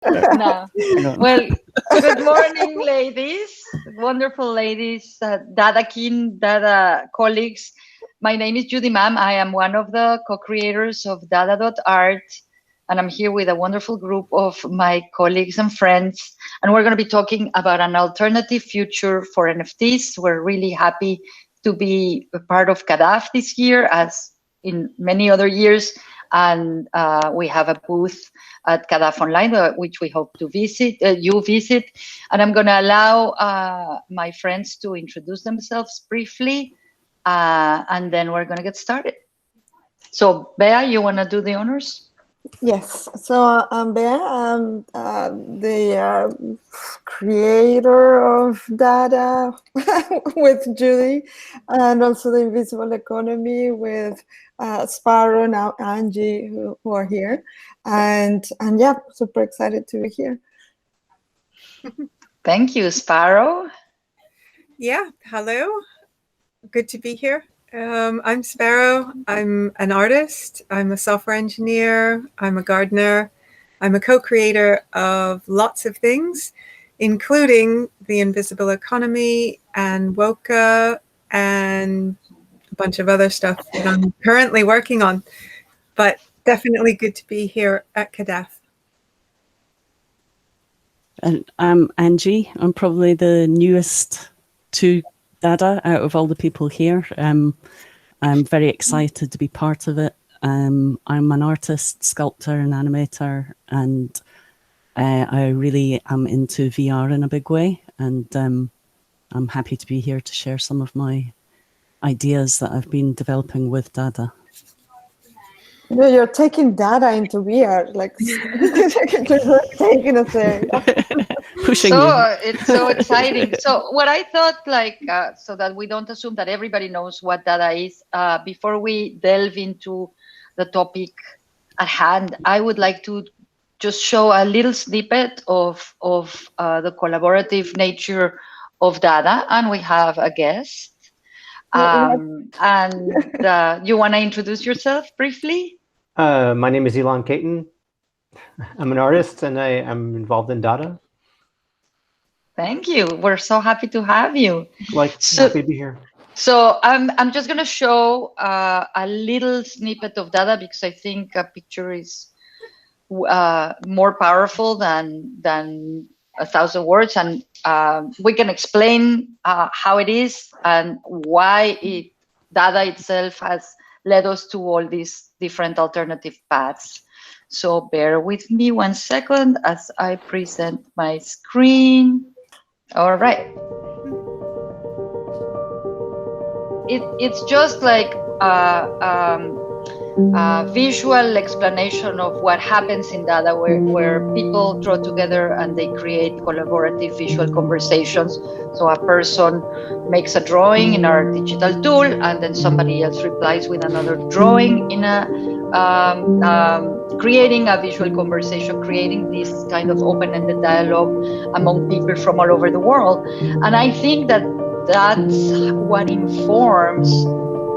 No. Well, good morning, ladies. Wonderful ladies, Dada Kin, Dada colleagues. My name is Judy, ma'am. I am one of the co-creators of Dada.art, and I'm here with a wonderful group of my colleagues and friends. And we're going to be talking about an alternative future for NFTs. We're really happy to be a part of CADAF this year, as in many other years. And we have a booth at CADAF Online, which we hope to visit. You visit, and I'm going to allow my friends to introduce themselves briefly, and then we're going to get started. So, Bea, you want to do the honors? Yes. So I'm Bea. I'm the creator of Dada with Judy, and also the Invisible Economy with Sparrow, now Angie, who are here, and yeah, super excited to be here. Thank you, Sparrow. Yeah, hello. Good to be here. I'm Sparrow. I'm an artist. I'm a software engineer. I'm a gardener. I'm a co-creator of lots of things, including the Invisible Economy and Woka and a bunch of other stuff that I'm currently working on. But definitely good to be here at CADAF. And I'm Angie. I'm probably the newest to Dada out of all the people here. I'm very excited to be part of it. I'm an artist, sculptor, and animator, and I really am into VR in a big way. And I'm happy to be here to share some of my ideas that I've been developing with Dada. You know, you're taking Dada into VR, like taking us there. Pushing so you. It's so exciting. So what I thought, so that we don't assume that everybody knows what Dada is, before we delve into the topic at hand, I would like to just show a little snippet of the collaborative nature of Dada, and we have a guest. And you want to introduce yourself briefly? My name is Ilan Katin. I'm an artist and I am involved in Dada. Thank you. We're so happy to have you. Happy to be here. So I'm just going to show a little snippet of Dada because I think a picture is more powerful than 1,000 words, and we can explain how it is and why Dada itself has led us to all these different alternative paths. So bear with me 1 second as I present my screen. All right. It's just like visual explanation of what happens in Dada, where people draw together and they create collaborative visual conversations. So a person makes a drawing in our digital tool, and then somebody else replies with another drawing in creating a visual conversation, creating this kind of open-ended dialogue among people from all over the world. And I think that that's what informs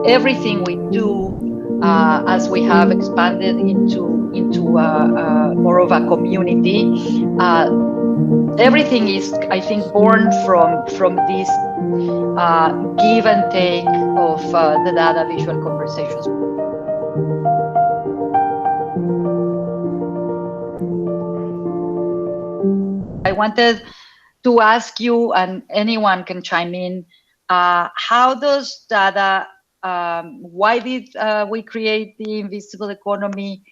everything we do. As we have expanded into more of a community, everything is, I think, born from this give and take of the Dada visual conversations. I wanted to ask you, and anyone can chime in, how does Dada why did we create the Invisible Economy?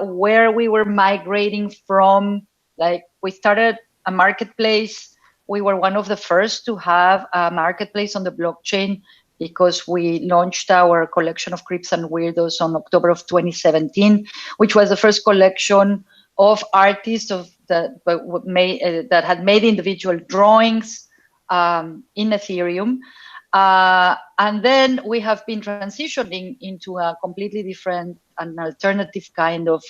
Where we were migrating from? Like, we started a marketplace. We were one of the first to have a marketplace on the blockchain because we launched our collection of Creeps and Weirdos on October of 2017, which was the first collection of artists that had made individual drawings in Ethereum. And then we have been transitioning into a completely different and alternative kind of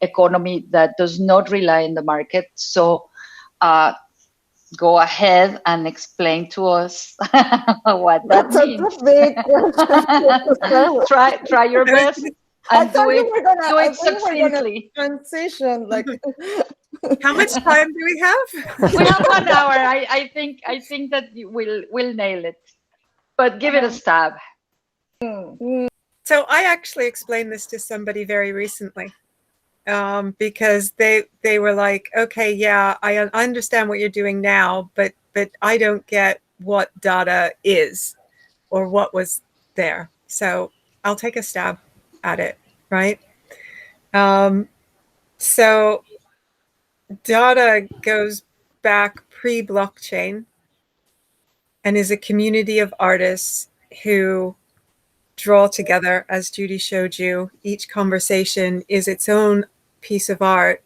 economy that does not rely on the market. So go ahead and explain to us what that means. Try your best and do it succinctly. Transition, like How much time do we have? We have 1 hour. I think that we'll nail it, but give it a stab. So I actually explained this to somebody very recently, because they were like, okay, yeah, I understand what you're doing now, but I don't get what data is or what was there. So I'll take a stab at it, right? So data goes back pre-blockchain and is a community of artists who draw together, as Judy showed you. Each conversation is its own piece of art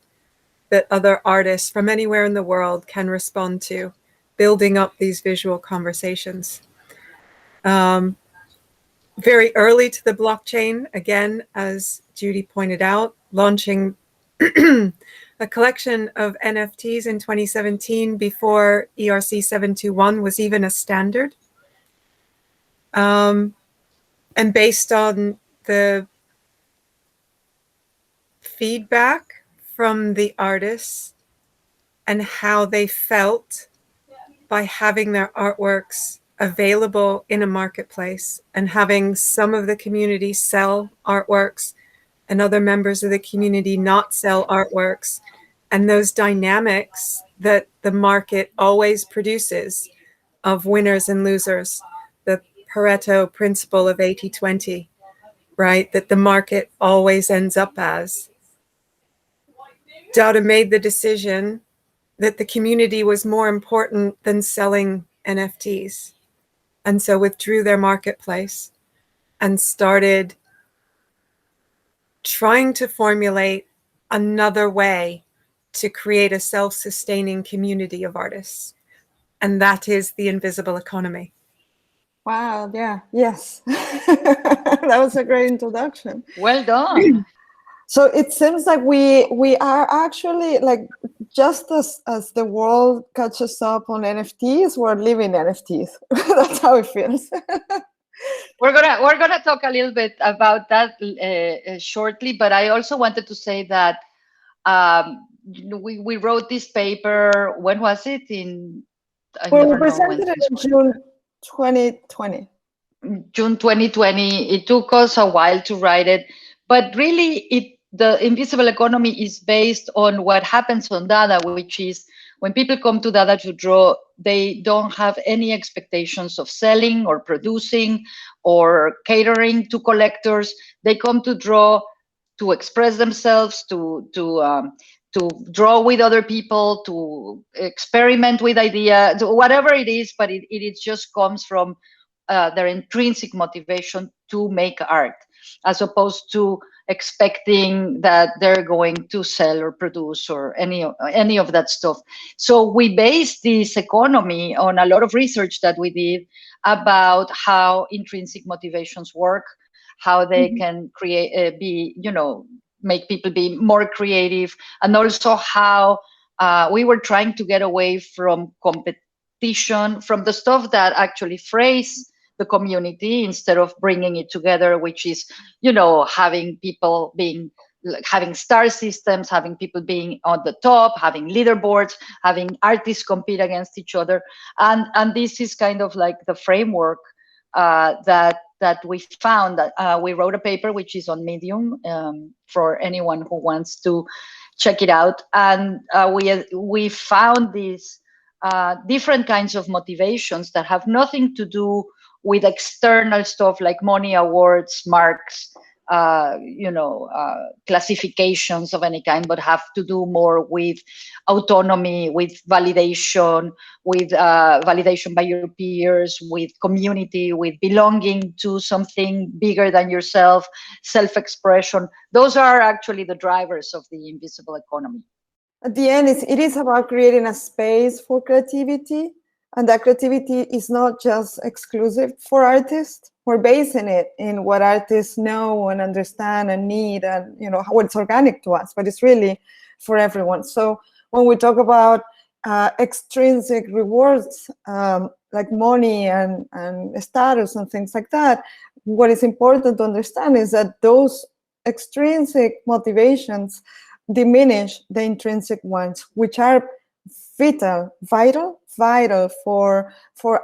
that other artists from anywhere in the world can respond to, building up these visual conversations. Very early to the blockchain, again, as Judy pointed out, launching a collection of NFTs in 2017 before ERC 721 was even a standard. And based on the feedback from the artists and how they felt by having their artworks available in a marketplace and having some of the community sell artworks and other members of the community not sell artworks, and those dynamics that the market always produces of winners and losers, the Pareto principle of 80-20, right, that the market always ends up as. Dada made the decision that the community was more important than selling NFTs, and so withdrew their marketplace and started trying to formulate another way to create a self-sustaining community of artists. And that is the invisible economy. Wow, yeah, yes. That was a great introduction. Well done. So it seems like we are actually, like, just as the world catches up on NFTs, we're living NFTs. That's how it feels. We're gonna talk a little bit about that shortly, but I also wanted to say that we wrote this paper. When was it? Well, we presented it in June 2020. June 2020. It took us a while to write it, but really, the invisible economy is based on what happens on Dada, which is when people come to Dada to draw, they don't have any expectations of selling or producing or catering to collectors. They come to draw, to express themselves, to draw with other people, to experiment with ideas, whatever it is, but it just comes from their intrinsic motivation to make art, as opposed to expecting that they're going to sell or produce or any of that stuff. So we based this economy on a lot of research that we did about how intrinsic motivations work, how they can create, make people be more creative, and also how we were trying to get away from competition, from the stuff that actually frays the community instead of bringing it together, which is, having people having star systems, having people being on the top, having leaderboards, having artists compete against each other. And this is kind of like the framework that we found. That we wrote a paper which is on Medium for anyone who wants to check it out. And we found these different kinds of motivations that have nothing to do with external stuff like money, awards, marks, classifications of any kind, but have to do more with autonomy, with validation, by your peers, with community, with belonging to something bigger than yourself, self-expression. Those are actually the drivers of the invisible economy. At the end, it is about creating a space for creativity. And that creativity is not just exclusive for artists. We're basing it in what artists know and understand and need, and how it's organic to us, but it's really for everyone. So when we talk about extrinsic rewards, like money and status and things like that, what is important to understand is that those extrinsic motivations diminish the intrinsic ones, which are vital for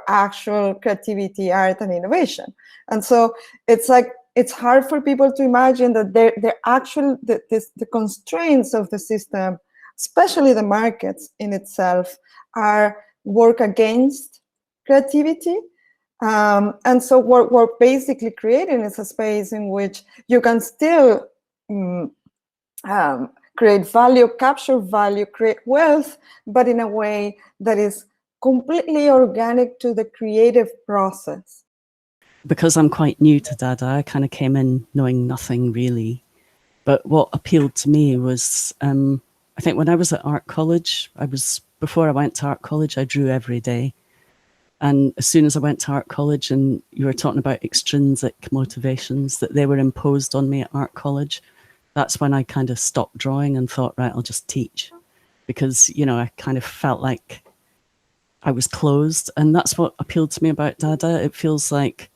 actual creativity, art, and innovation. And so it's like, it's hard for people to imagine that the constraints of the system, especially the markets in itself, work against creativity. And so what we're basically creating is a space in which you can still create value, capture value, create wealth, but in a way that is completely organic to the creative process. Because I'm quite new to Dada, I kind of came in knowing nothing really. But what appealed to me was, I think when I was at art college, before I went to art college, I drew every day. And as soon as I went to art college, and you were talking about extrinsic motivations, that they were imposed on me at art college, that's when I kind of stopped drawing and thought, right, I'll just teach. Because, I kind of felt like I was closed. And that's what appealed to me about Dada. It feels like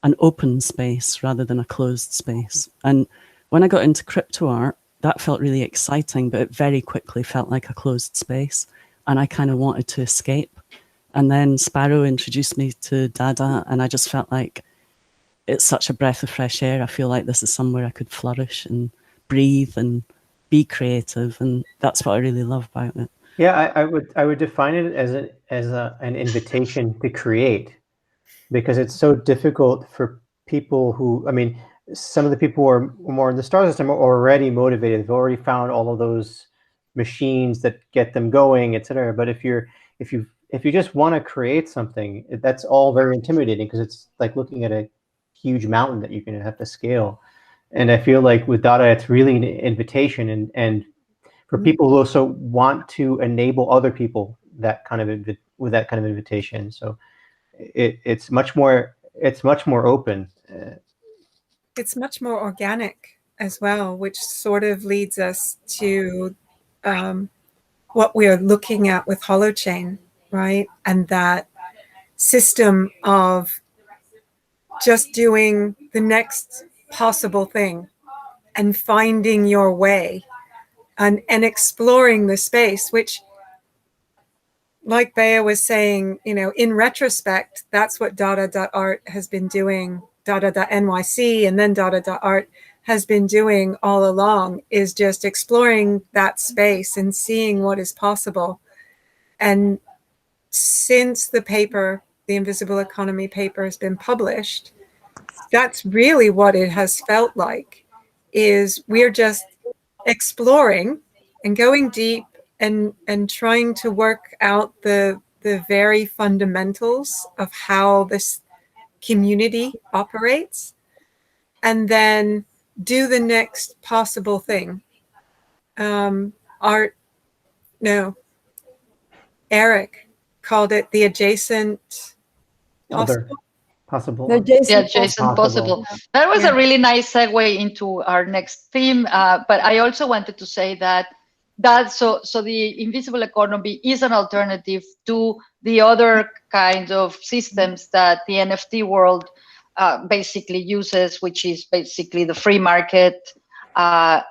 an open space rather than a closed space. And when I got into crypto art, that felt really exciting, but it very quickly felt like a closed space. And I kind of wanted to escape. And then Sparrow introduced me to Dada, and I just felt like it's such a breath of fresh air. I feel like this is somewhere I could flourish and breathe and be creative, and that's what I really love about it. Yeah, I would define it as an invitation to create, because it's so difficult for people who, some of the people who are more in the star system are already motivated. They've already found all of those machines that get them going, etc. But if you just want to create something, that's all very intimidating, because it's like looking at a huge mountain that you're going to have to scale. And I feel like with Dada, it's really an invitation, and for people who also want to enable other people with that kind of invitation. So it's much more open. It's much more organic as well, which sort of leads us to what we are looking at with Holochain, right? And that system of just doing the next possible thing and finding your way and exploring the space, which, like Bea was saying, in retrospect, that's what Dada.art has been doing, Dada.nyc and then Dada.art has been doing all along, is just exploring that space and seeing what is possible. And since the paper, the Invisible Economy paper, has been published, that's really what it has felt like, is we're just exploring and going deep and trying to work out the very fundamentals of how this community operates, and then do the next possible thing. Eric called it the adjacent possible. The adjacent possible. That was a really nice segue into our next theme. But I also wanted to say that so the invisible economy is an alternative to the other kinds of systems that the NFT world basically uses, which is basically the free market.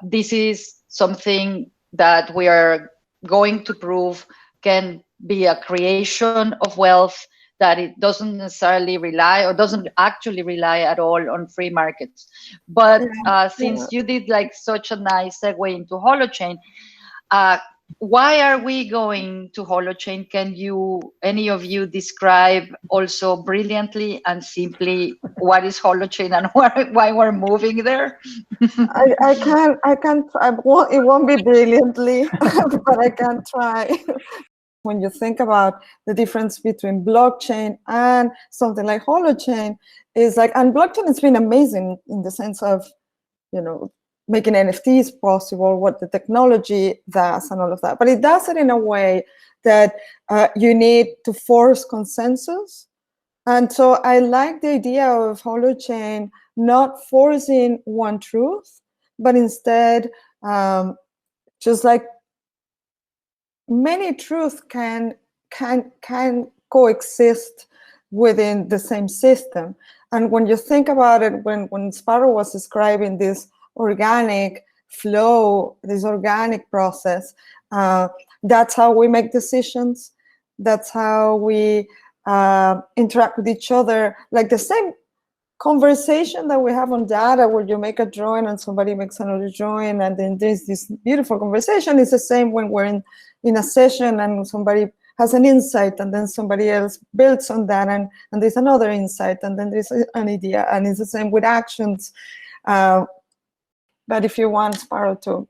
This is something that we are going to prove can be a creation of wealth, that it doesn't necessarily rely, or doesn't actually rely at all, on free markets. But since you did like such a nice segue into Holochain, why are we going to Holochain? Can any of you describe also brilliantly and simply what is Holochain and why we're moving there? I can't, it won't be brilliantly, but I can try. When you think about the difference between blockchain and something like Holochain, is like, and blockchain has been amazing in the sense of, making NFTs possible, what the technology does and all of that. But it does it in a way that you need to force consensus. And so I like the idea of Holochain not forcing one truth, but instead just like many truths can coexist within the same system. And when you think about it, when Sparrow was describing this organic flow, this organic process. That's how we make decisions. That's how we interact with each other. Like the same conversation that we have on data, where you make a drawing and somebody makes another drawing, and then there's this beautiful conversation. It's the same when we're in a session and somebody has an insight, and then somebody else builds on that, and there's another insight, and then there's an idea, and it's the same with actions. But if you want, Sparrow, to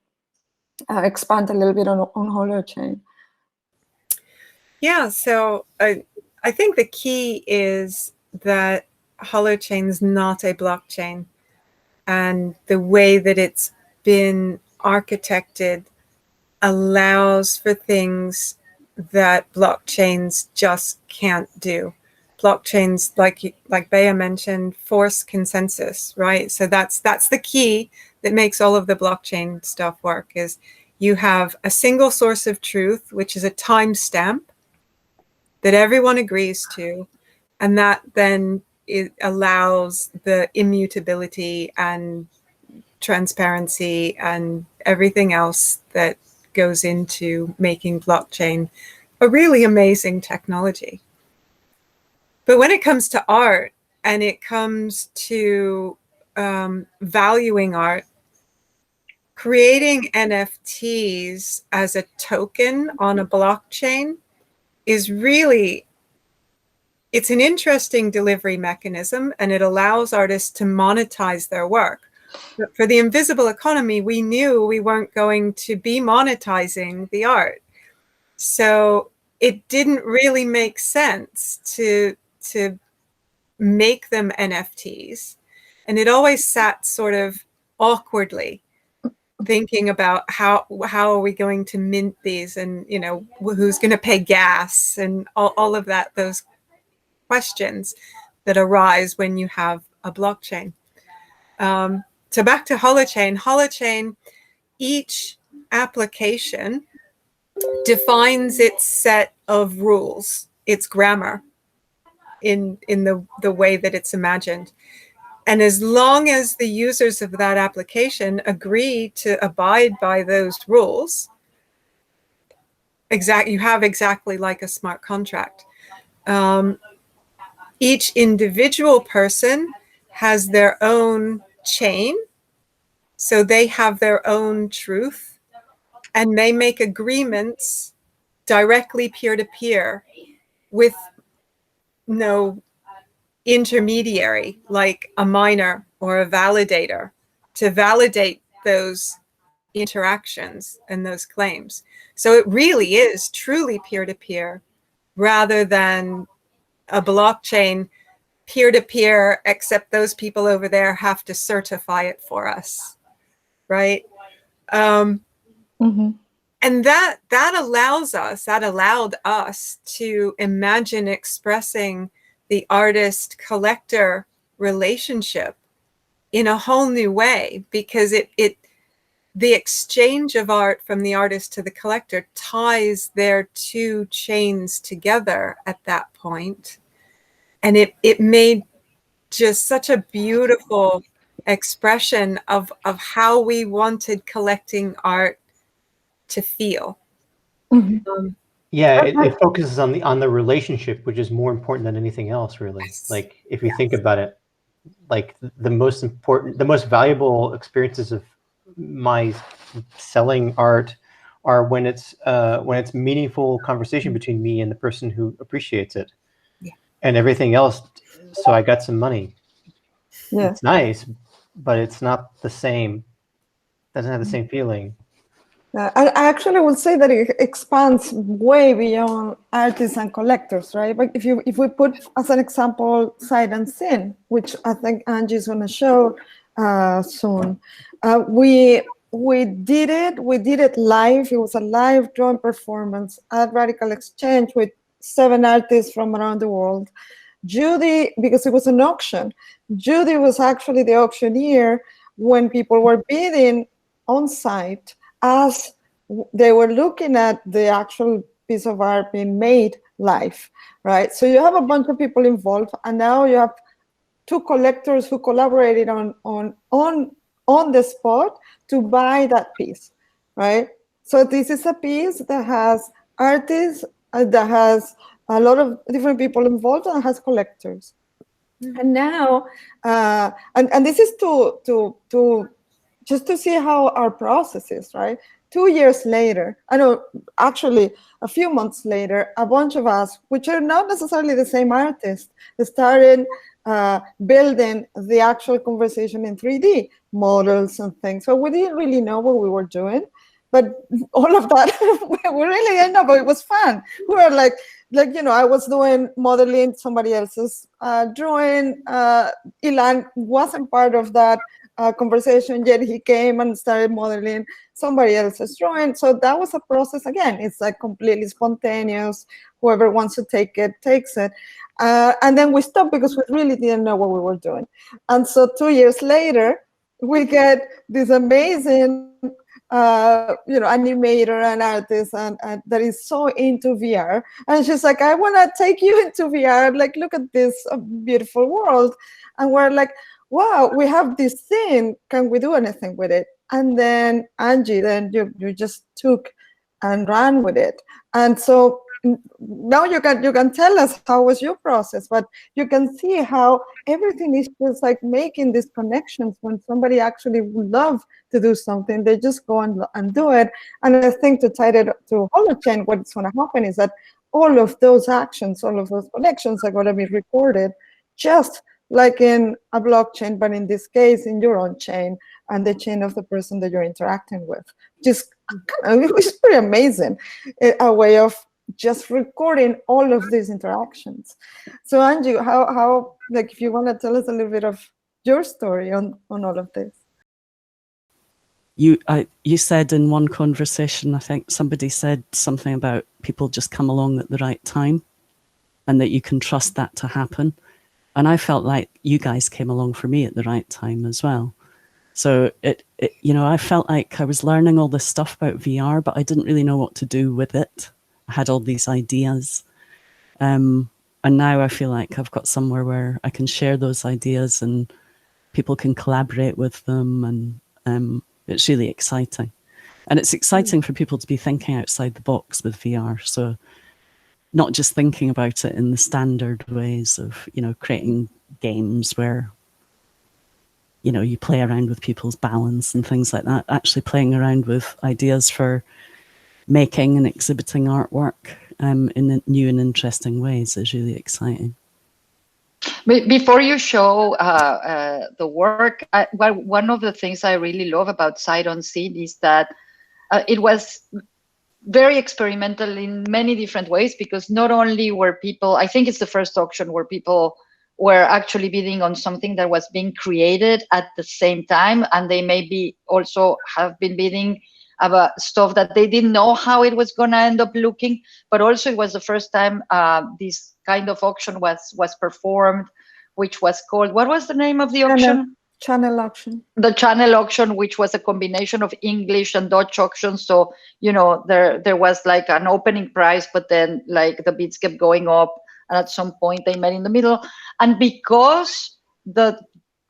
expand a little bit on holochain. Yeah, so I think the key is that holochain is not a blockchain, and the way that it's been architected allows for things that blockchains just can't do. Blockchains, like Bea mentioned, force consensus, right? So that's the key that makes all of the blockchain stuff work, is you have a single source of truth, which is a timestamp that everyone agrees to, and that then it allows the immutability and transparency and everything else that goes into making blockchain a really amazing technology. But when it comes to art, and it comes to valuing art, creating NFTs as a token on a blockchain is really, it's an interesting delivery mechanism, and it allows artists to monetize their work. But for the invisible economy, we knew we weren't going to be monetizing the art. So it didn't really make sense to make them NFTs. And it always sat sort of awkwardly, thinking about how are we going to mint these, and who's going to pay gas, and all of that, those questions that arise when you have a blockchain. So back to holochain, each application defines its set of rules, its grammar, in the way that it's imagined. And as long as the users of that application agree to abide by those rules, you have exactly like a smart contract. Each individual person has their own chain, so they have their own truth, and they make agreements directly peer-to-peer with no intermediary like a miner or a validator to validate those interactions and those claims. So it really is truly peer-to-peer, rather than a blockchain peer-to-peer, except those people over there have to certify it for us, right? Mm-hmm. And that allowed us to imagine expressing the artist-collector relationship in a whole new way, because the exchange of art from the artist to the collector ties their two chains together at that point. And it made just such a beautiful expression of how we wanted collecting art to feel. Mm-hmm. Yeah, it focuses on the relationship, which is more important than anything else, really. Yes. Like, if you think about it, like the most valuable experiences of my selling art are when it's meaningful conversation between me and the person who appreciates it. Yeah. And everything else. So I got some money. Yeah. It's nice, but it's not the same. Doesn't have the same feeling. I actually would say that it expands way beyond artists and collectors, right? But if we put as an example Sight and Sin, which I think Angie is going to show soon, we did it live. It was a live drawing performance at Radical Exchange with 7 artists from around the world. Judy, because it was an auction, Judy was actually the auctioneer when people were bidding on site, as they were looking at the actual piece of art being made live, right? So you have a bunch of people involved, and now you have 2 collectors who collaborated on on the spot to buy that piece, right? So this is a piece that has artists, that has a lot of different people involved, and has collectors. And now, and this is to just to see how our process is, right? 2 years later, I know, actually a few months later, a bunch of us, which are not necessarily the same artists, started building the actual conversation in 3D models and things. So we didn't really know what we were doing, but all of that, we really didn't know, but it was fun. We were like, you know, I was doing modeling somebody else's drawing. Ilan wasn't part of that conversation yet. He came and started modeling somebody else's drawing. So that was a process. Again, it's like completely spontaneous. Whoever wants to take it, takes it. And then we stopped because we really didn't know what we were doing. And so 2 years later, we get this amazing you know, animator and artist and that is so into VR, and she's like, I want to take you into VR, like, look at this beautiful world. And we're like, wow, we have this thing, can we do anything with it? And then Angie, then you just took and ran with it. And so now you can tell us how was your process, but you can see how everything is just like making these connections. When somebody actually would love to do something, they just go and do it. And I think to tie it to holochain, what's going to happen is that all of those actions, all of those connections are going to be recorded, just like in a blockchain, but in this case, in your own chain and the chain of the person that you're interacting with. Just, it's pretty amazing, a way of just recording all of these interactions. So Angie, how like, if you want to tell us a little bit of your story on all of this. You said in one conversation, I think somebody said something about people just come along at the right time and that you can trust that to happen. And I felt like you guys came along for me at the right time as well. So it you know, I felt like I was learning all this stuff about VR, but I didn't really know what to do with it. I had all these ideas. And now I feel like I've got somewhere where I can share those ideas and people can collaborate with them. And it's really exciting. And it's exciting for people to be thinking outside the box with VR. So not just thinking about it in the standard ways of, you know, creating games where, you know, you play around with people's balance and things like that. Actually playing around with ideas for making and exhibiting artwork in new and interesting ways is really exciting. Before you show the work, one of the things I really love about Sight Unseen is that it was very experimental in many different ways, because not only were people, I think it's the first auction where people were actually bidding on something that was being created at the same time, and they maybe also have been bidding about stuff that they didn't know how it was going to end up looking, but also it was the first time this kind of auction was performed, which was called, what was the name of the auction? Channel auction. The channel auction, which was a combination of English and Dutch auctions. So, you know, there was like an opening price, but then like the bids kept going up, and at some point they met in the middle. And because the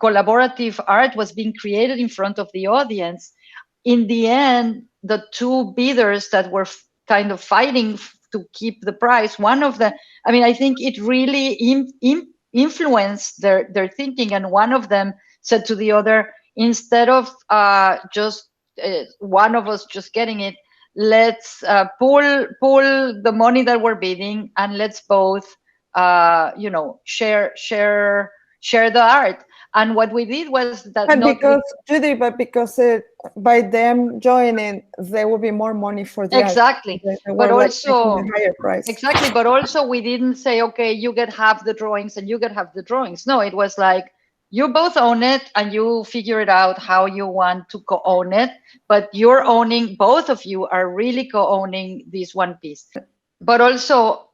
collaborative art was being created in front of the audience, in the end, the two bidders that were kind of fighting to keep the price, one of them, I mean, I think it really influenced their thinking. And one of them said to the other, instead of just one of us just getting it, let's pull the money that we're bidding, and let's both, you know, share the art. And what we did was that, and because Judy, but because by them joining, there will be more money for the exactly. Art. But also like higher price. Exactly, but also we didn't say, okay, you get half the drawings and you get half the drawings. No, it was like, you both own it and you figure it out how you want to co-own it, but you're owning, both of you are really co-owning this one piece. But also,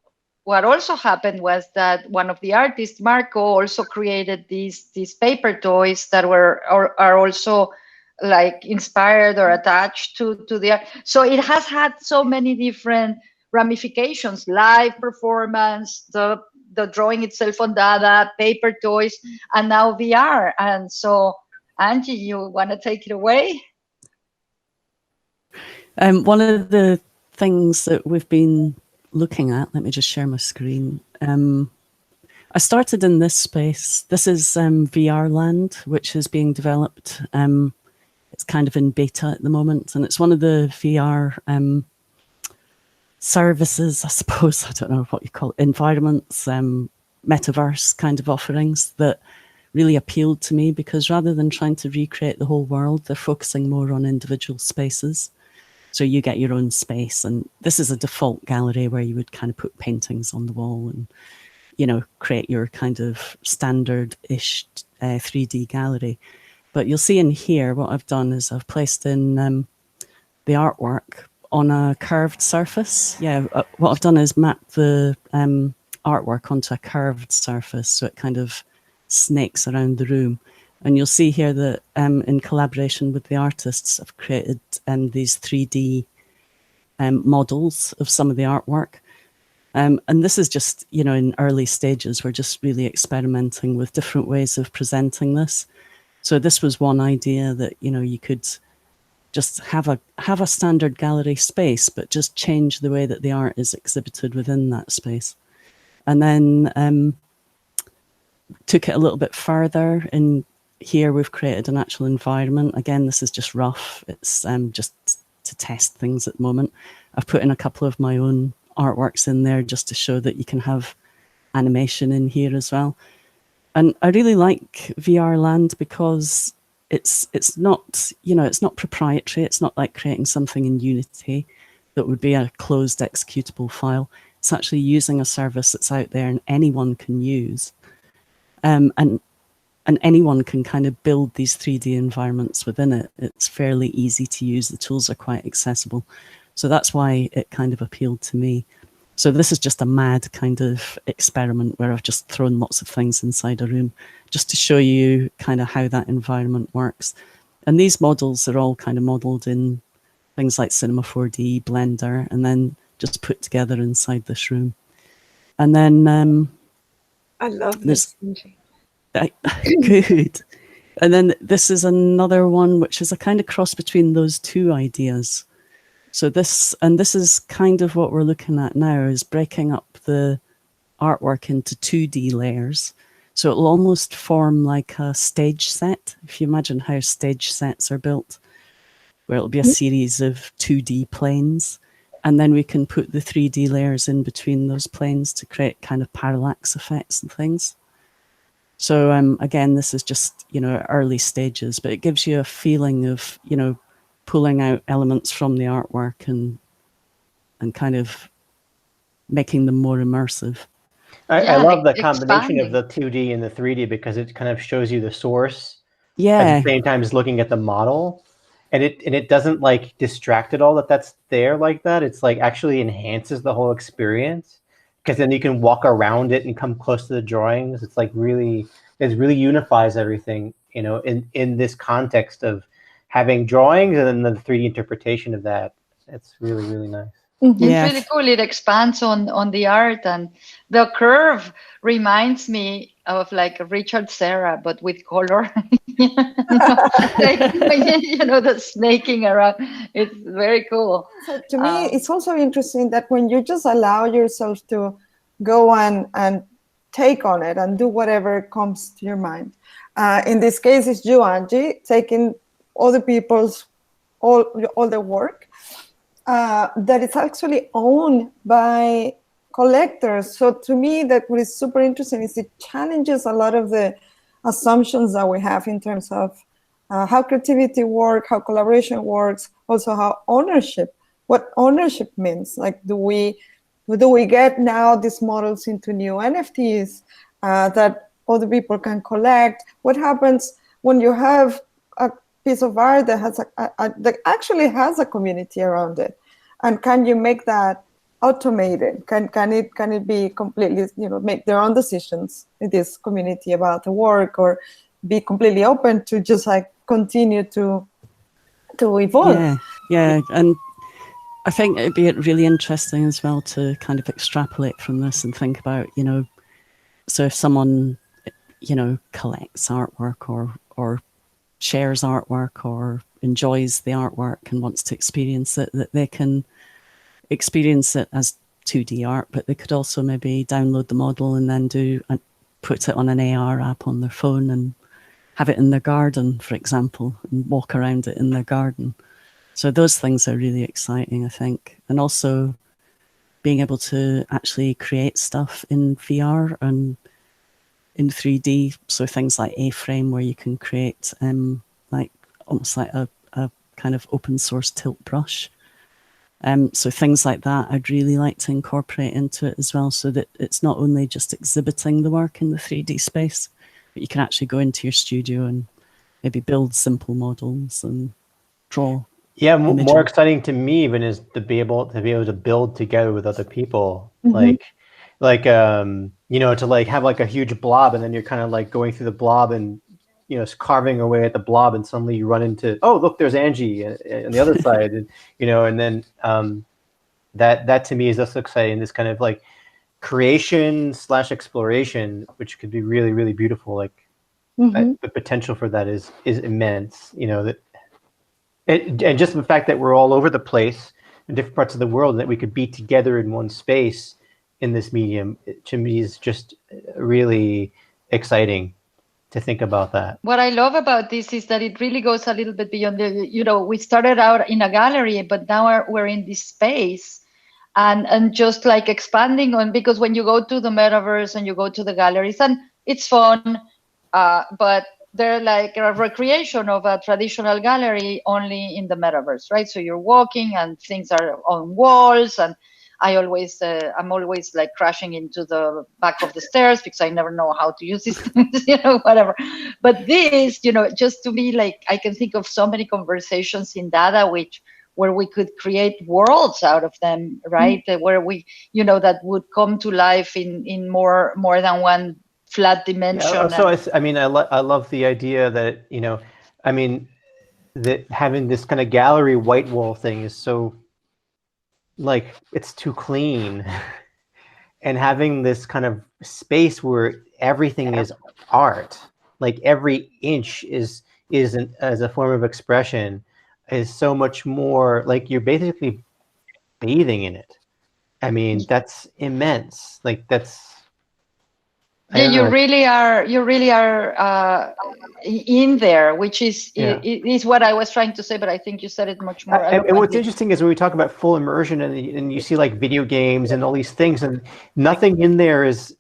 what also happened was that one of the artists, Marco, also created these paper toys that are also like inspired or attached to the art. So it has had so many different ramifications: live performance, the drawing itself on Dada, paper toys, and now VR. And so Angie, you want to take it away? One of the things that we've been looking at, let me just share my screen. I started in this space. This is VR Land, which is being developed. It's kind of in beta at the moment, and it's one of the VR services, I suppose, I don't know what you call it, environments, metaverse kind of offerings that really appealed to me, because rather than trying to recreate the whole world, they're focusing more on individual spaces. So you get your own space, and this is a default gallery where you would kind of put paintings on the wall and, you know, create your kind of standard-ish 3D gallery. But you'll see in here, what I've done is I've placed in the artwork on a curved surface. Yeah, what I've done is map the artwork onto a curved surface, so it kind of snakes around the room. And you'll see here that in collaboration with the artists, I've created these 3D models of some of the artwork. And this is just, you know, in early stages. We're just really experimenting with different ways of presenting this. So this was one idea, that, you know, you could just have a standard gallery space, but just change the way that the art is exhibited within that space. And then took it a little bit further. In here, we've created an actual environment. Again, this is just rough. It's just to test things at the moment. I've put in a couple of my own artworks in there just to show that you can have animation in here as well. And I really like VR Land because it's not, you know, it's not proprietary. It's not like creating something in Unity that would be a closed executable file. It's actually using a service that's out there and anyone can use. And anyone can kind of build these 3D environments within it. It's fairly easy to use. The tools are quite accessible. So that's why it kind of appealed to me. So this is just a mad kind of experiment where I've just thrown lots of things inside a room just to show you kind of how that environment works. And these models are all kind of modeled in things like Cinema 4D, Blender, and then just put together inside this room. And then I love this. Good. And then this is another one, which is a kind of cross between those two ideas. So this is kind of what we're looking at now, is breaking up the artwork into 2D layers. So it'll almost form like a stage set. If you imagine how stage sets are built, where it'll be a series of 2D planes. And then we can put the 3D layers in between those planes to create kind of parallax effects and things. So again, this is just, you know, early stages, but it gives you a feeling of, you know, pulling out elements from the artwork and kind of making them more immersive. I love the combination of the 2D and the 3D, because it kind of shows you the source. Yeah. At the same time as looking at the model. And it doesn't like distract at all that's there like that. It's like actually enhances the whole experience, because then you can walk around it and come close to the drawings. It's like it really unifies everything, you know, in this context of having drawings and then the 3D interpretation of that. It's really, really nice. It's really cool. It expands on the art, and the curve reminds me of like Richard Serra, but with color. You know, the snaking around. It's very cool. So to me, it's also interesting that when you just allow yourself to go and take on it and do whatever comes to your mind. In this case, it's you, Angie, taking other people's all their work. That it's actually owned by collectors. So to me, that what is super interesting is it challenges a lot of the assumptions that we have in terms of how creativity works, how collaboration works, also how what ownership means. Like, do we get now these models into new NFTs that other people can collect? What happens when you have a piece of art that has that actually has a community around it, and can you make that automated? Can it be completely, you know, make their own decisions in this community about the work, or be completely open to just like continue to evolve? Yeah, and I think it'd be really interesting as well to kind of extrapolate from this and think about, you know, so if someone, you know, collects artwork or shares artwork or enjoys the artwork and wants to experience it, that they can experience it as 2D art, but they could also maybe download the model and then put it on an AR app on their phone and have it in their garden, for example, and walk around it in their garden. So those things are really exciting, I think. And also being able to actually create stuff in VR and in 3D. So things like A-Frame, where you can create like almost like a kind of open source tilt brush. So things like that I'd really like to incorporate into it as well, so that it's not only just exhibiting the work in the 3D space, but you can actually go into your studio and maybe build simple models and draw. Yeah, more exciting to me even is to be able to build together with other people. Mm-hmm. Like you know, to like have like a huge blob, and then you're kind of like going through the blob and, you know, carving away at the blob, and suddenly you run into, oh, look, there's Angie on the other side, and, you know, and then that to me is also exciting. This kind of like creation / exploration, which could be really, really beautiful. Like the potential for that is immense. You know, that and just the fact that we're all over the place in different parts of the world, and that we could be together in one space in this medium, to me is just really exciting to think about that. What I love about this is that it really goes a little bit beyond the, you know, we started out in a gallery, but now we're in this space and just like expanding on, because when you go to the metaverse and you go to the galleries, and it's fun, but they're like a recreation of a traditional gallery only in the metaverse, right? So you're walking and things are on walls, and I'm always like crashing into the back of the stairs because I never know how to use these things, you know, whatever. But this, you know, just to me, like, I can think of so many conversations in data where we could create worlds out of them, right? Where we, you know, that would come to life in more than one flat dimension. Yeah, so I mean, I love the idea that, you know, I mean, that having this kind of gallery white wall thing is so, like, it's too clean, and having this kind of space where everything is art, like every inch is as a form of expression, is so much more, like, you're basically bathing in it. I mean, that's immense. Like, that's, yeah, you really are in there, which is is what I was trying to say, but I think you said it much more. And what's interesting is when we talk about full immersion, and you see like video games and all these things, and nothing in there is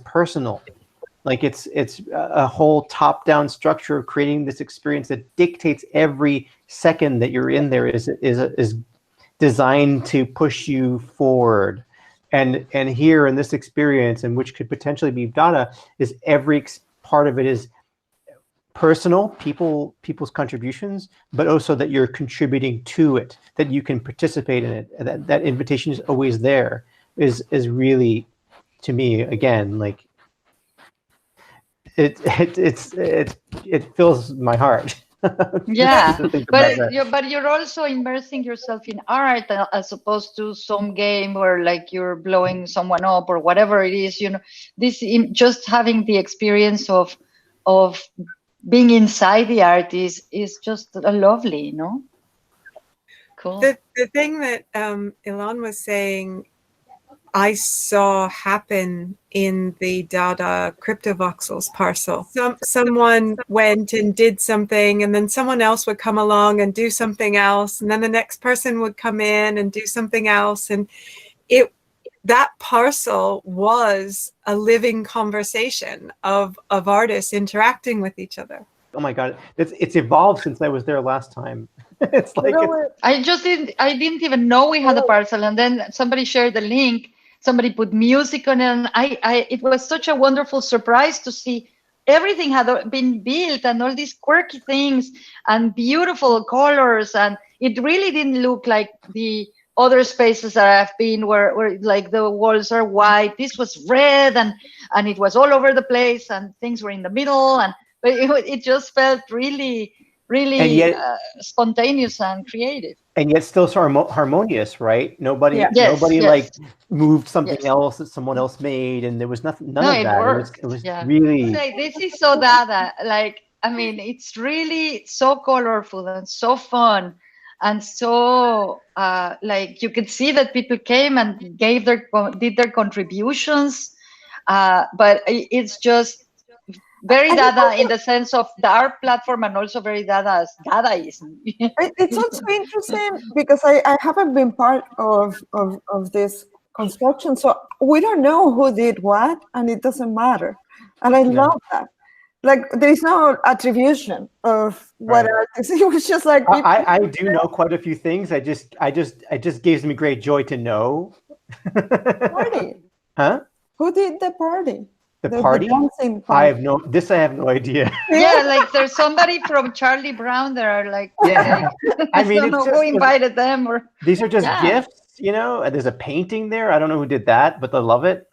personal. Like it's a whole top-down structure of creating this experience that dictates every second that you're in there is designed to push you forward. And here in this experience, and which could potentially be data, is every part of it is personal, people's contributions, but also that you're contributing to it, that you can participate in it. That invitation is always there. Is really, to me, again, like it fills my heart. Yeah, but you're also immersing yourself in art as opposed to some game where like you're blowing someone up or whatever it is. You know, this just having the experience of being inside the art is just lovely, you know. Cool. The thing that Ilan was saying, I saw happen in the Dada CryptoVoxels parcel. Someone went and did something, and then someone else would come along and do something else, and then the next person would come in and do something else, and that parcel was a living conversation of artists interacting with each other. Oh my God, it's evolved since I was there last time. It's like I didn't even know we had a parcel, and then somebody shared the link. Somebody put music on it, and it was such a wonderful surprise to see everything had been built, and all these quirky things and beautiful colors, and it really didn't look like the other spaces that I've been where like the walls are white. This was red, and it was all over the place, and things were in the middle, but it just felt really, really spontaneous and creative. And yet still so harmonious, right? Nobody like moved something else that someone else made, and there was none of that. Worked. It was really. This is so Dada. Like I mean, it's really so colorful and so fun, and so like you could see that people came and did their contributions, but it's just very Dada in the sense of the art platform, and also very Dada as Dadaism. It's also interesting because I haven't been part of this construction, so we don't know who did what, and it doesn't matter. And I love that. Like, there's no attribution of what artists. It was just like I do know quite a few things. It just gives me great joy to know. Party. Huh? Who did the party? The party? Dancing I party. have no idea. Yeah, like there's somebody from Charlie Brown that are like, yeah. I mean, don't know who invited them, or these are just gifts, you know. There's a painting there. I don't know who did that, but I love it.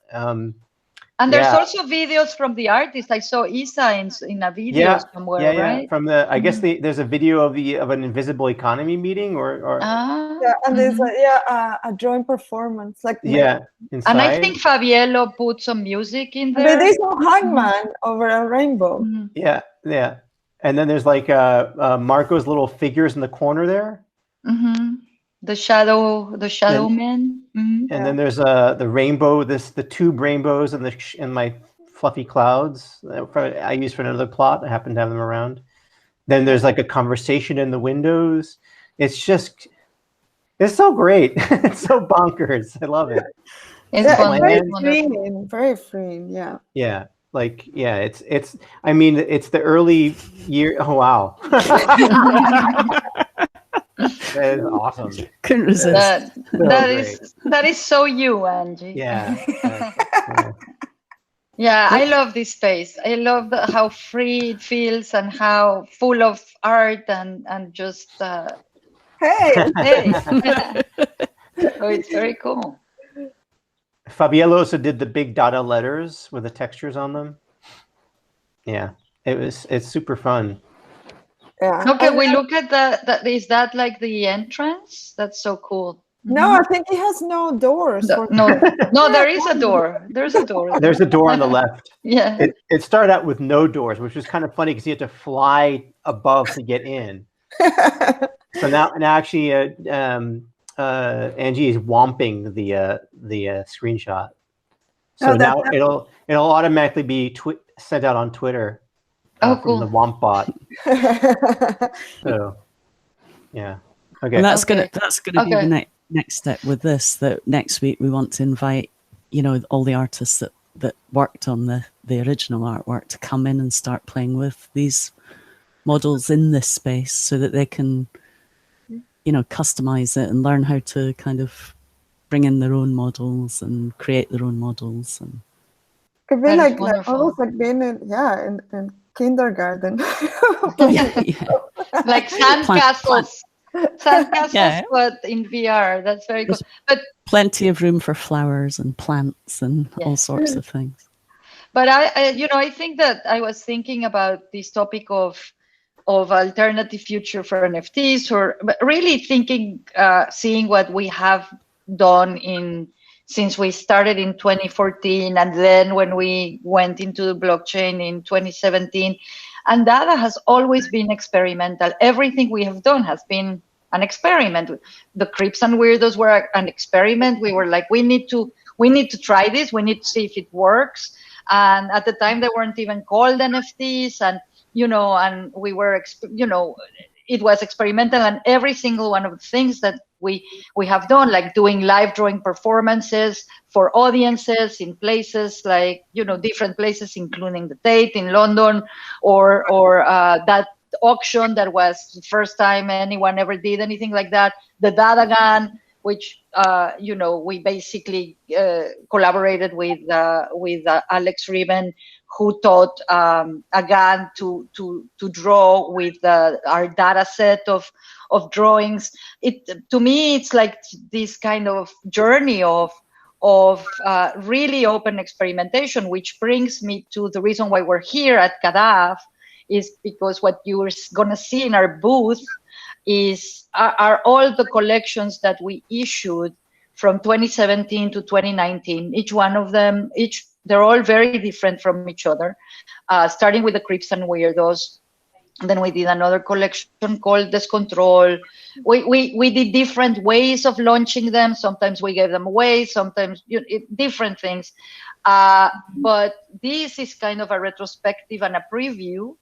And there's also videos from the artist. I saw Isa in a video somewhere, right? From the, I guess there's a video of an invisible economy meeting, or yeah, and there's a joint performance, like inside. And I think Fabiello put some music in there. There's a hangman over a rainbow. Yeah, and then there's like Marco's little figures in the corner there. The shadow man. And then there's the rainbow, the tube rainbows and my fluffy clouds I use for another plot. I happen to have them around. Then there's like a conversation in the windows. It's so great. It's so bonkers. I love it. It's fun. Very freeing. Yeah. Yeah. Like, it's I mean, it's the early year. Oh, wow. That is awesome. Couldn't resist. That is so you, Angie. Yeah. Yeah, I love this space. I love how free it feels and how full of art and just hey. So it's very cool. Fabiello also did the big Dada letters with the textures on them. Yeah, it's super fun. Yeah. Okay, we look at that. Is that like the entrance? That's so cool. No, I think it has no doors. No, there is a door. There's a door. There's a door on the left. Yeah. It started out with no doors, which was kind of funny because you had to fly above to get in. So now actually, Angie is womping the screenshot. So now it'll automatically be sent out on Twitter. Cool. From the Womp bot. So, yeah. Okay. And that's gonna be the next step with this. That next week we want to invite, all the artists that worked on the original artwork to come in and start playing with these models in this space, so that they can, customize it and learn how to kind of bring in their own models and create their own models. And it'd be like almost like being in kindergarten. Like sandcastles. Sandcastles, but in VR. That's very cool. But plenty of room for flowers and plants and all sorts of things. But I think that I was thinking about this topic of alternative future for NFTs, or really thinking, seeing what we have done since we started in 2014, and then when we went into the blockchain in 2017. And Dada has always been experimental. Everything we have done has been an experiment. The Creeps and Weirdos were an experiment. We were like, we need to try this. We need to see if it works. And at the time, they weren't even called NFTs. And, and we were, it was experimental. And every single one of the things that we have done, like doing live drawing performances for audiences in places like, different places, including the Tate in London, or that auction that was the first time anyone ever did anything like that, the Dadagan, which we basically collaborated with Alex Riven, who taught Agan to draw with our data set of drawings. To me, it's like this kind of journey of really open experimentation, which brings me to the reason why we're here at CADAF, is because what you're going to see in our booth are all the collections that we issued from 2017 to 2019. Each one of them, they're all very different from each other, starting with the Creeps and Weirdos. Then we did another collection called Descontrol. We did different ways of launching them. Sometimes we gave them away, sometimes different things. But this is kind of a retrospective and a preview,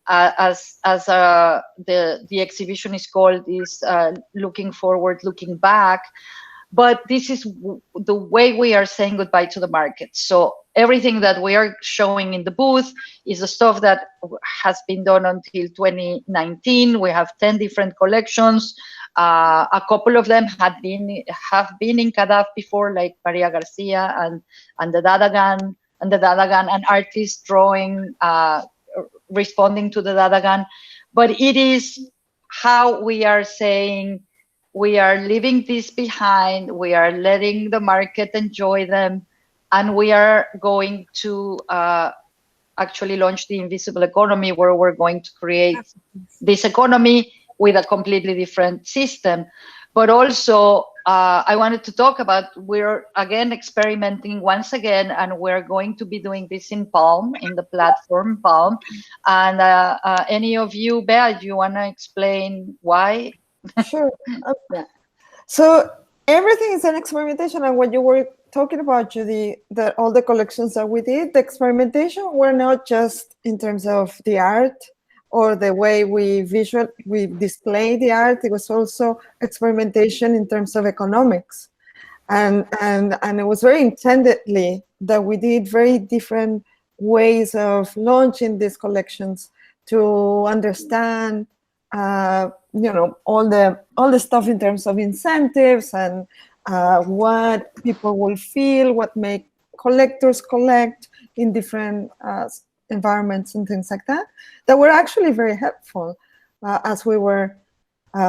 as the exhibition is called, is looking forward, looking back. But this is the way we are saying goodbye to the market. So everything that we are showing in the booth is the stuff that has been done until 2019. We have 10 different collections. A couple of them have been in CADAF before, like Maria Garcia and the Dadagan, and artists drawing, responding to the Dadagan. But it is how we are saying, we are leaving this behind, we are letting the market enjoy them, and we are going to actually launch the invisible economy, where we're going to create this economy with a completely different system. But also, I wanted to talk about, we're again experimenting once again, and we're going to be doing this in Palm, in the platform Palm. And any of you, Bea, do you want to explain why? Sure. Okay. So everything is an experimentation, and what you were talking about, Judy, that all the collections that we did, the experimentation were not just in terms of the art or the way we display the art. It was also experimentation in terms of economics, and it was very intendedly that we did very different ways of launching these collections to understand all the stuff in terms of incentives and what people will feel, what make collectors collect in different environments and things like that were actually very helpful as we were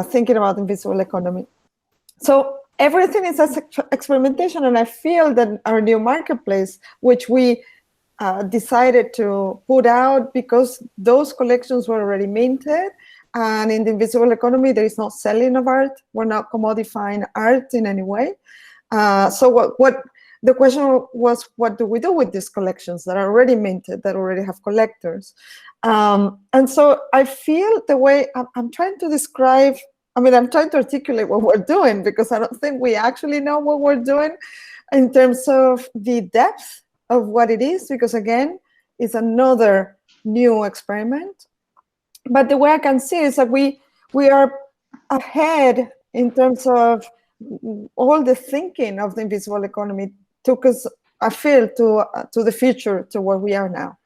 thinking about invisible economy. So everything is an experimentation, and I feel that our new marketplace, which we decided to put out because those collections were already minted. And in the invisible economy, there is no selling of art. We're not commodifying art in any way. So what the question was, what do we do with these collections that are already minted, that already have collectors? And so I feel the way I'm trying to describe, I'm trying to articulate what we're doing, because I don't think we actually know what we're doing in terms of the depth of what it is, because again, it's another new experiment. But the way I can see is that we are ahead in terms of all the thinking of the invisible economy took us, I feel, to the future, to where we are now.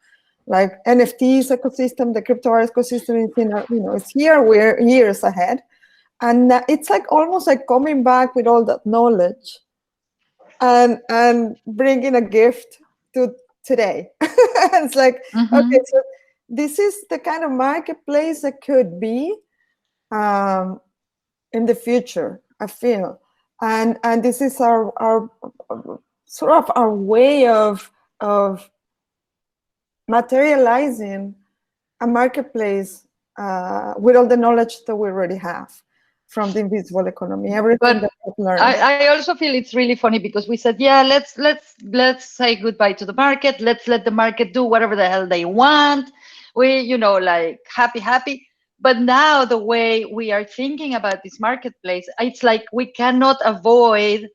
Like NFTs ecosystem, the crypto art ecosystem is it's here. We're years ahead, and it's like almost like coming back with all that knowledge and bringing a gift to today. It's like, okay, so this is the kind of marketplace that could be in the future, I feel. And this is our sort of our way of materializing a marketplace with all the knowledge that we already have from the invisible economy. Everything that we've learned. I also feel it's really funny because we said, yeah, let's say goodbye to the market. Let's let the market do whatever the hell they want. We, like happy. But now the way we are thinking about this marketplace, it's like we cannot avoid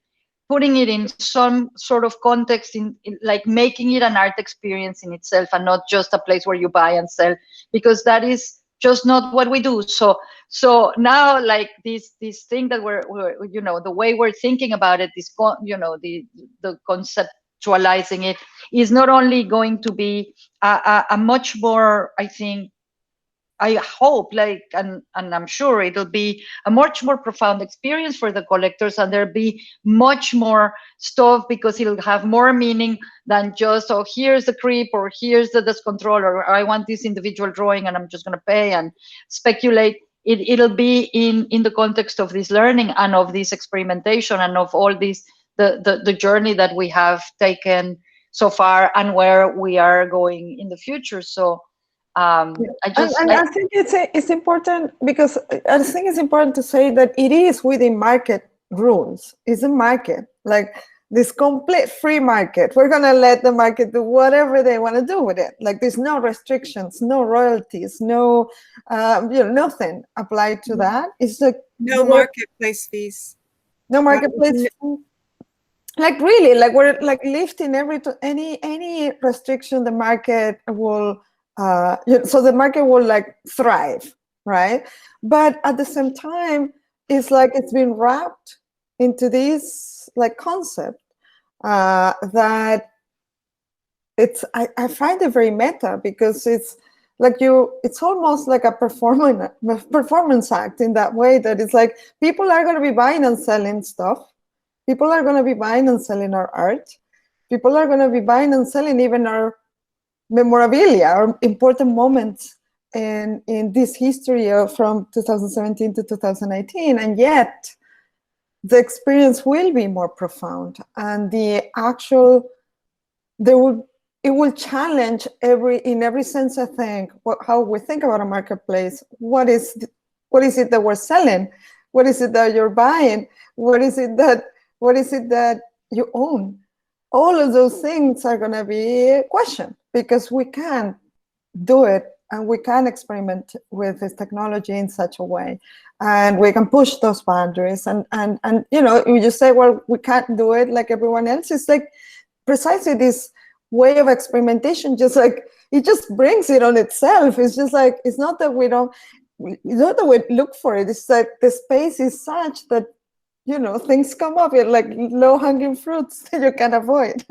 putting it in some sort of context, in like making it an art experience in itself and not just a place where you buy and sell, because that is just not what we do. So now, like this thing that we're the way we're thinking about it, this the conceptualizing it is not only going to be a much more, I hope, and I'm sure it'll be a much more profound experience for the collectors, and there'll be much more stuff because it'll have more meaning than just, oh, here's the creep, or here's the Descontrol, or I want this individual drawing and I'm just going to pay and speculate. It'll be in the context of this learning and of this experimentation and of all this, the journey that we have taken so far and where we are going in the future. So I think it's important, because I think it's important to say that it is within market rules. It's a market. Like this complete free market. We're going to let the market do whatever they want to do with it. Like there's no restrictions, no royalties, no, nothing applied to that. It's like no marketplace fees. No marketplace. Like really, like we're like lifting any restriction. The market will, so the market will like thrive, right? But at the same time, it's like it's been wrapped into this like concept that I find it very meta, because it's like it's almost like a performance act in that way, that it's like people are going to be buying and selling stuff. People are going to be buying and selling our art. People are going to be buying and selling even our memorabilia or important moments in this history from 2017 to 2018. And yet the experience will be more profound, and it will challenge in every sense, I think, how we think about a marketplace. What is it that we're selling? What is it that you're buying? What is it that you own? All of those things are going to be questioned, because we can do it and we can experiment with this technology in such a way, and we can push those boundaries. And you just say, well, we can't do it like everyone else. It's like precisely this way of experimentation, just like it just brings it on itself. It's just like, it's not that we look for it. It's like the space is such that things come up. It's like low-hanging fruits that you can't avoid.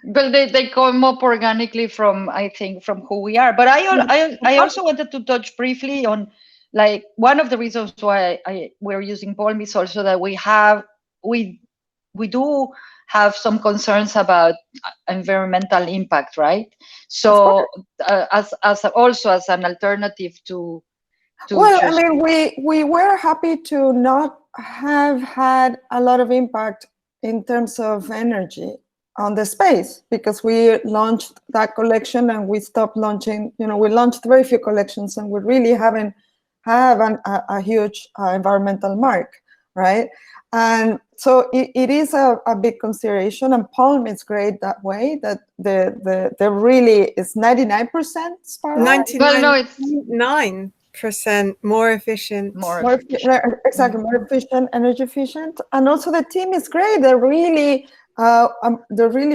But they come up organically from who we are. But I also wanted to touch briefly on, like, one of the reasons why we're using Palm is also that we do have some concerns about environmental impact, right? So as an alternative to well, I mean, we were happy to not have had a lot of impact in terms of energy on the space, because we launched that collection and we stopped launching. We launched very few collections, and we really haven't have a huge environmental mark, right? And so it is a big consideration, and Palm is great that way, that the really is 99% Sparrow. 99% more efficient. Exactly, more efficient, energy efficient. And also the team is great. They're really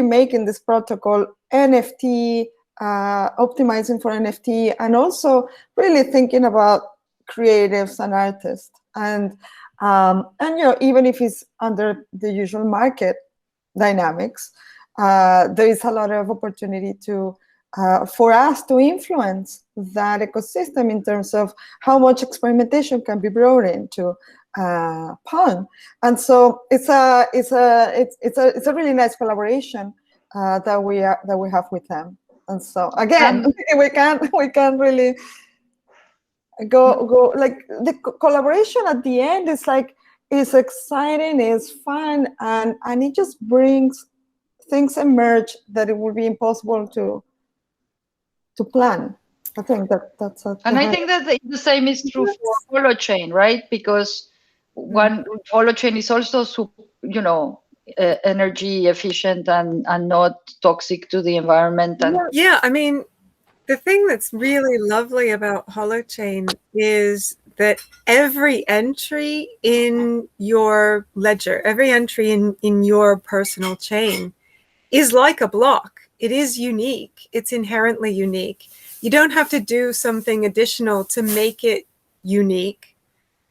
making this protocol NFT, optimizing for NFT, and also really thinking about creatives and artists. And even if it's under the usual market dynamics, there is a lot of opportunity for us to influence that ecosystem in terms of how much experimentation can be brought into Palm. And so it's a really nice collaboration that we have with them. And so again, we can really go like the collaboration at the end is like, is exciting, is fun, and it just brings things emerge that it would be impossible to plan. I think that's and I think that the same is true for Holochain, right? Because one Holochain is also energy efficient and not toxic to the environment. And yeah, I mean, the thing that's really lovely about Holochain is that every entry in your ledger, every entry in your personal chain is like a block. It is unique. It's inherently unique. You don't have to do something additional to make it unique.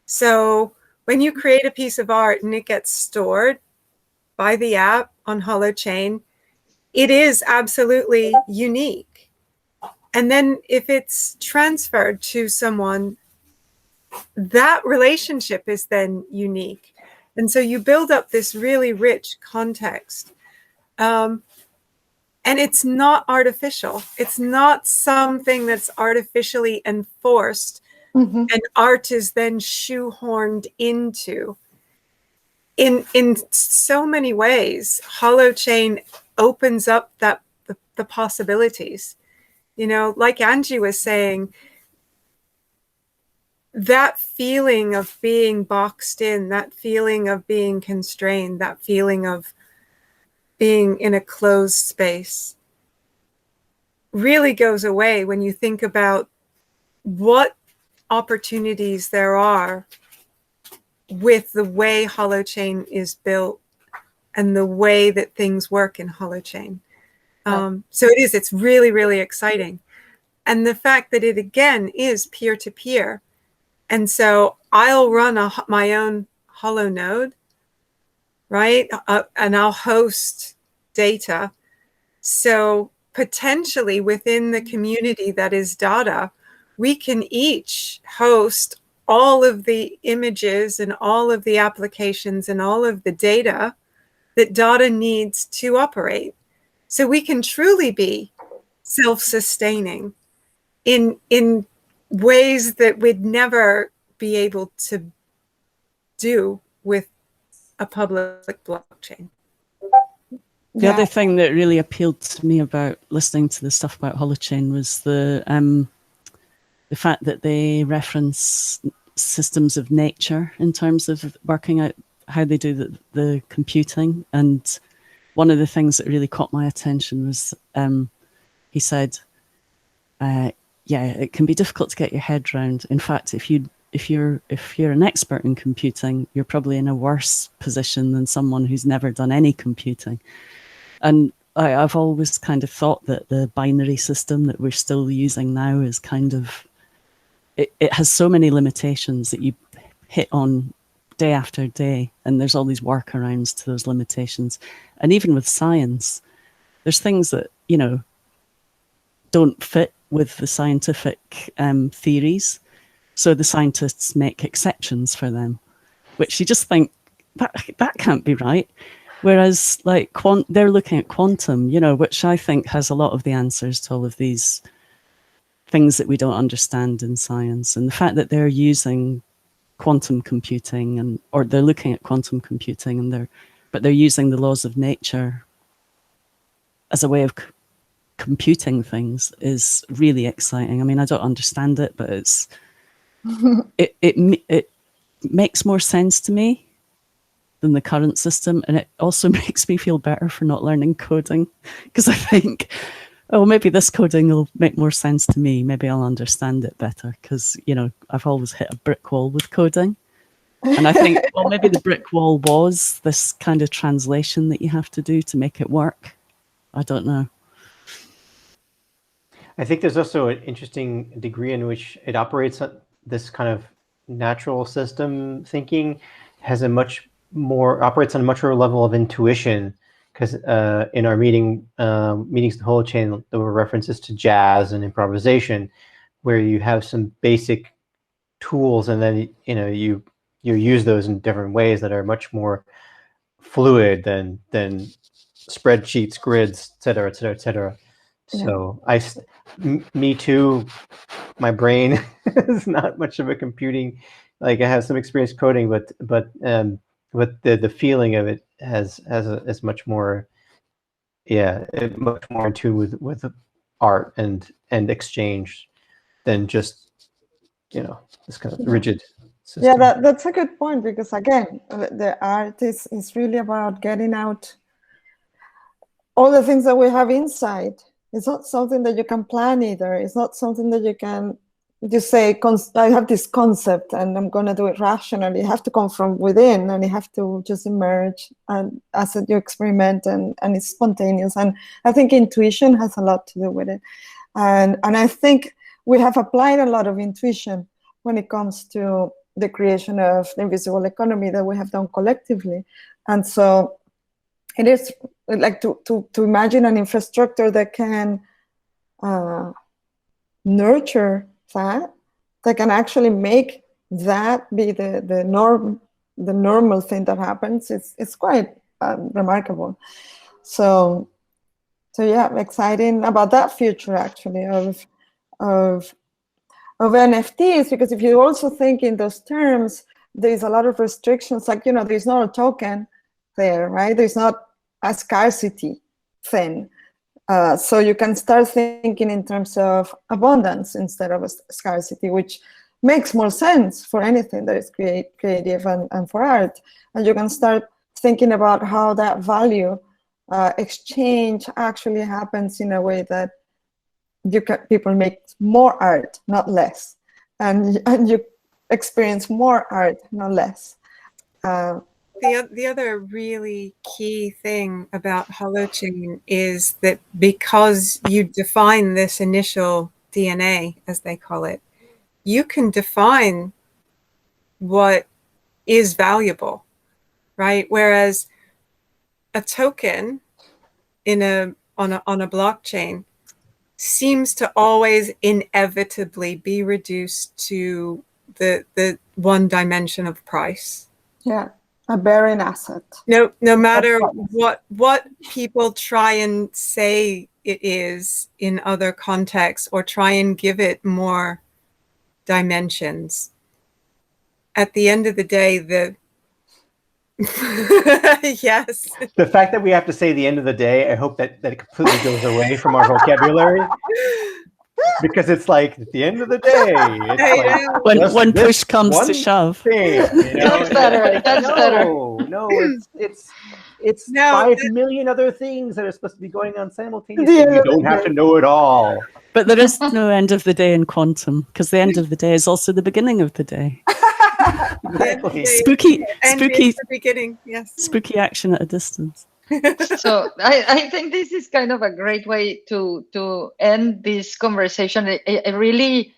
So when you create a piece of art and it gets stored by the app on Holochain, it is absolutely unique. And then if it's transferred to someone, that relationship is then unique. And so you build up this really rich context. And it's not artificial. It's not something that's artificially enforced and art is then shoehorned into. In so many ways, Holochain opens up the possibilities. Like Angie was saying, that feeling of being boxed in, that feeling of being constrained, that feeling of being in a closed space really goes away when you think about what opportunities there are with the way Holochain is built and the way that things work in Holochain. So it's really, really exciting. And the fact that it, again, is peer-to-peer. And so I'll run my own Holo node, right? And I'll host data. So potentially within the community that is Dada, we can each host all of the images and all of the applications and all of the data that Dada needs to operate. So we can truly be self-sustaining in ways that we'd never be able to do with a public blockchain. The other thing that really appealed to me about listening to the stuff about Holochain was the fact that they reference systems of nature in terms of working out how they do the computing. And one of the things that really caught my attention was he said, yeah, it can be difficult to get your head around. In fact, if you're an expert in computing, you're probably in a worse position than someone who's never done any computing. And I've always kind of thought that the binary system that we're still using now is kind of, it has so many limitations that you hit on day after day, and there's all these workarounds to those limitations. And even with science, there's things that, you know, don't fit with the scientific theories. So the scientists make exceptions for them, which you just think, that can't be right. Whereas like they're looking at quantum, you know, which I think has a lot of the answers to all of these things that we don't understand in science. And the fact that they're using quantum computing or they're looking at quantum computing but they're using the laws of nature as a way of computing things is really exciting. I mean, I don't understand it, but it makes more sense to me than the current system. And it also makes me feel better for not learning coding, because I think, oh, maybe this coding will make more sense to me. Maybe I'll understand it better, because, you know, I've always hit a brick wall with coding. And I think, well, maybe the brick wall was this kind of translation that you have to do to make it work. I don't know. I think there's also an interesting degree in which it operates on this kind of natural system thinking operates on a much lower level of intuition, because in our meetings the Holochain, there were references to jazz and improvisation, where you have some basic tools and then you use those in different ways that are much more fluid than spreadsheets, grids, et cetera, et cetera, et cetera. Yeah. So me too, my brain is not much of a computing, like I have some experience coding, but the feeling of it is much more, much more in tune with art and exchange than just, this kind of rigid system. Yeah, that's a good point, because again, the art is really about getting out all the things that we have inside. It's not something that you can plan either. It's not something that you can just say, I have this concept and I'm going to do it rationally. You have to come from within, and you have to just emerge and as you experiment, and it's spontaneous. And I think intuition has a lot to do with it. And I think we have applied a lot of intuition when it comes to the creation of the invisible economy that we have done collectively. And so it is like to imagine an infrastructure that can nurture that can actually make that be the normal thing that happens. It's quite remarkable. So yeah, exciting about that future actually of NFTs, because if you also think in those terms, there's a lot of restrictions, like, there's not a token there, right? There's not a scarcity thing. So you can start thinking in terms of abundance instead of a scarcity, which makes more sense for anything that is creative and for art. And you can start thinking about how that value exchange actually happens in a way that people make more art, not less, and you experience more art, not less. The other really key thing about holochain is that because you define this initial DNA, as they call it, you can define what is valuable, right? Whereas a token on a blockchain seems to always inevitably be reduced to the one dimension of price. Yeah, a barren asset. No matter what people try and say it is in other contexts or try and give it more dimensions, at the end of the day, yes. The fact that we have to say the end of the day, I hope that it completely goes away from our vocabulary. Because it's like at the end of the day, it's when push comes to shove. Thing, you know? That's better. That's better. No, it's 5 million other things that are supposed to be going on simultaneously. You don't have to know it all. But there is no end of the day in quantum, because the end of the day is also the beginning of the day. Exactly. Spooky the beginning, yes. Spooky action at a distance. So I think this is kind of a great way to end this conversation. It really,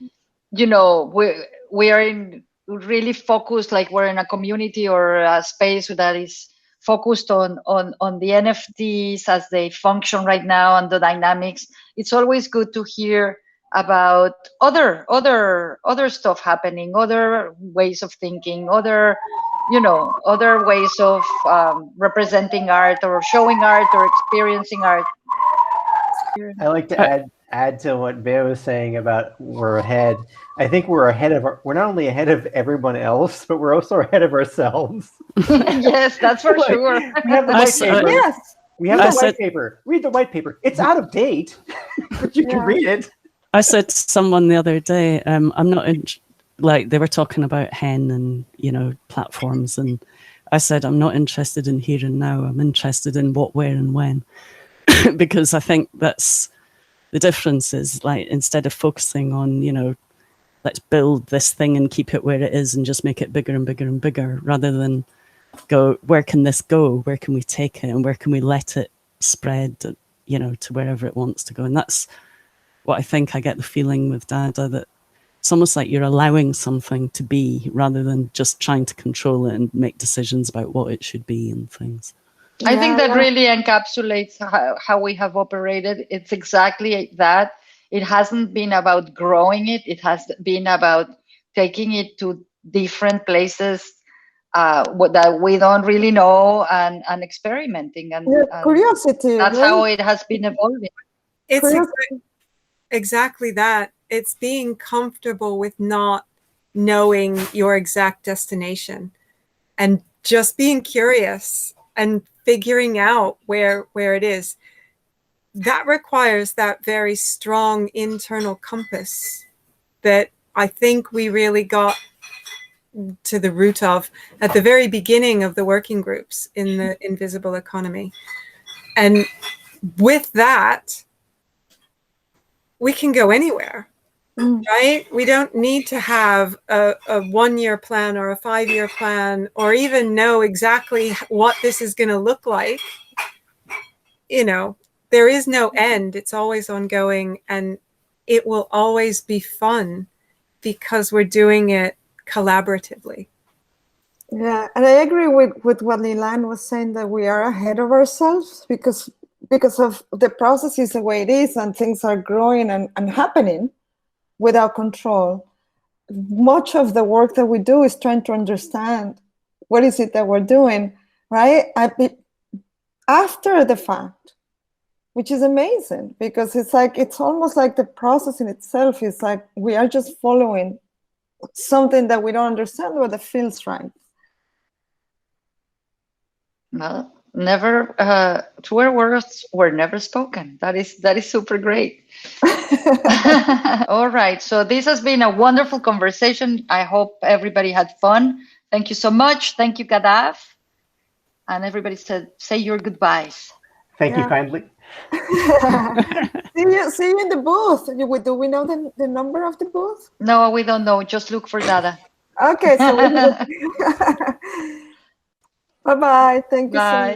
we are in really focused, like we're in a community or a space that is focused on the NFTs as they function right now and the dynamics. It's always good to hear about other stuff happening, other ways of thinking, other ways of representing art or showing art or experiencing art. I like to add to what Bea was saying about we're ahead. I think we're not only ahead of everyone else, but we're also ahead of ourselves. Yes, that's for sure. We have the white paper. Yes. We have the white paper. Read the white paper. It's out of date, but you can read it. I said to someone the other day, I'm not like they were talking about Hen and platforms, and I said I'm not interested in here and now. I'm interested in what, where, and when, because I think that's the difference. Is like instead of focusing on let's build this thing and keep it where it is and just make it bigger and bigger and bigger, rather than go where can this go, where can we take it, and where can we let it spread, to wherever it wants to go. And that's what I think I get the feeling with Dada, that it's almost like you're allowing something to be rather than just trying to control it and make decisions about what it should be and things. I think that really encapsulates how we have operated. It's exactly that. It hasn't been about growing it. It has been about taking it to different places that we don't really know and experimenting. And curiosity. That's how it has been evolving. It's exactly that. It's being comfortable with not knowing your exact destination and just being curious and figuring out where it is. That requires that very strong internal compass that I think we really got to the root of at the very beginning of the working groups in the invisible economy. And with that, we can go anywhere, right? We don't need to have a 1-year plan or a 5-year plan or even know exactly what this is going to look like. There is no end. It's always ongoing, and it will always be fun because we're doing it collaboratively. Yeah, and I agree with what Ilan was saying, that we are ahead of ourselves because of the process is the way it is, and things are growing and happening without control. Much of the work that we do is trying to understand what is it that we're doing, right? After the fact, which is amazing, because it's almost like the process in itself is like we are just following something that we don't understand, but that feels right. Well, never truer words were never spoken. That is super great. All right, so this has been a wonderful conversation. I hope everybody had fun. Thank you so much. Thank you, CADAF. And everybody say your goodbyes. Thank you kindly. See you in the booth. Do we know the number of the booth? No, we don't know. Just look for data. Okay, so bye-bye. Thank you so much. Bye.